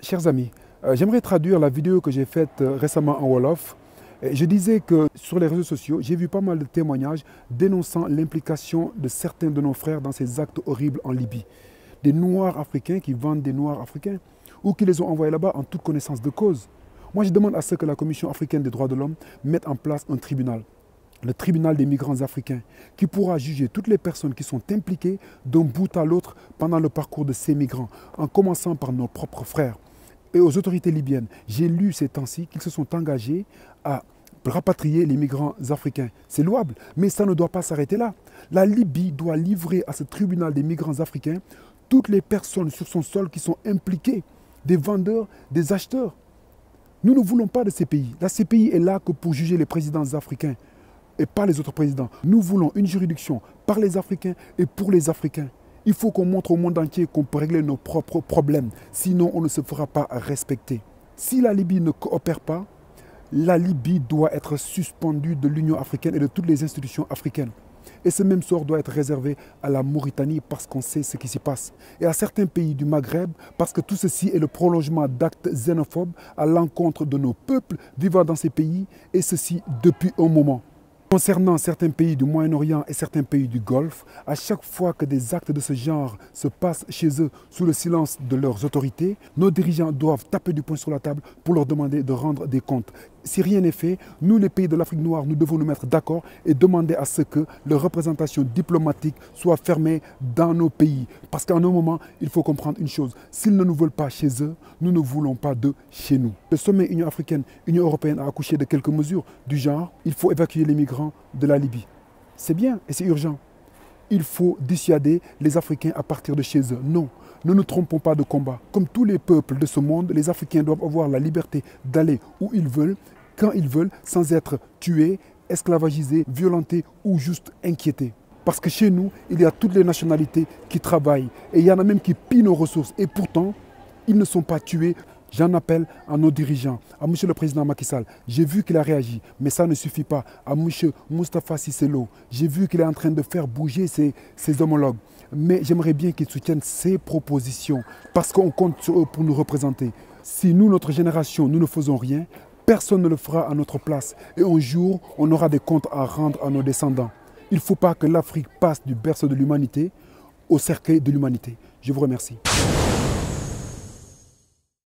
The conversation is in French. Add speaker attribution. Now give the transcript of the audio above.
Speaker 1: Chers amis, j'aimerais traduire la vidéo que j'ai faite récemment en Wolof. Je disais que sur les réseaux sociaux, j'ai vu pas mal de témoignages dénonçant l'implication de certains de nos frères dans ces actes horribles en Libye. Des Noirs africains qui vendent des Noirs africains ou qui les ont envoyés là-bas en toute connaissance de cause. Moi, je demande à ce que la Commission africaine des droits de l'homme mette en place un tribunal. Le tribunal des migrants africains, qui pourra juger toutes les personnes qui sont impliquées d'un bout à l'autre pendant le parcours de ces migrants, en commençant par nos propres frères. Et aux autorités libyennes, j'ai lu ces temps-ci qu'ils se sont engagés à rapatrier les migrants africains. C'est louable, mais ça ne doit pas s'arrêter là. La Libye doit livrer à ce tribunal des migrants africains toutes les personnes sur son sol qui sont impliquées, des vendeurs, des acheteurs. Nous ne voulons pas de ces pays. La CPI est là que pour juger les présidents africains et pas les autres présidents. Nous voulons une juridiction par les Africains et pour les Africains. Il faut qu'on montre au monde entier qu'on peut régler nos propres problèmes. Sinon, on ne se fera pas respecter. Si la Libye ne coopère pas, la Libye doit être suspendue de l'Union africaine et de toutes les institutions africaines. Et ce même sort doit être réservé à la Mauritanie parce qu'on sait ce qui s'y passe. Et à certains pays du Maghreb parce que tout ceci est le prolongement d'actes xénophobes à l'encontre de nos peuples vivant dans ces pays, et ceci depuis un moment. Concernant certains pays du Moyen-Orient et certains pays du Golfe, à chaque fois que des actes de ce genre se passent chez eux sous le silence de leurs autorités, nos dirigeants doivent taper du poing sur la table pour leur demander de rendre des comptes. Si rien n'est fait, nous les pays de l'Afrique noire, nous devons nous mettre d'accord et demander à ce que leur représentation diplomatique soit fermée dans nos pays. Parce qu'à un moment, il faut comprendre une chose, s'ils ne nous veulent pas chez eux, nous ne voulons pas d'eux chez nous. Le sommet Union africaine, Union européenne a accouché de quelques mesures du genre, il faut évacuer les migrants de la Libye. C'est bien et c'est urgent. Il faut dissuader les Africains à partir de chez eux. Non, ne nous trompons pas de combat. Comme tous les peuples de ce monde, les Africains doivent avoir la liberté d'aller où ils veulent, quand ils veulent, sans être tués, esclavagisés, violentés ou juste inquiétés. Parce que chez nous, il y a toutes les nationalités qui travaillent. Et il y en a même qui pillent nos ressources. Et pourtant, ils ne sont pas tués. J'en appelle à nos dirigeants, à M. le Président Macky Sall. J'ai vu qu'il a réagi, mais ça ne suffit pas. À M. Moustapha Cissé Lo, j'ai vu qu'il est en train de faire bouger ses homologues. Mais j'aimerais bien qu'ils soutiennent ces propositions, parce qu'on compte sur eux pour nous représenter. Si nous, notre génération, nous ne faisons rien, personne ne le fera à notre place. Et un jour, on aura des comptes à rendre à nos descendants. Il ne faut pas que l'Afrique passe du berceau de l'humanité au cercueil de l'humanité. Je vous remercie.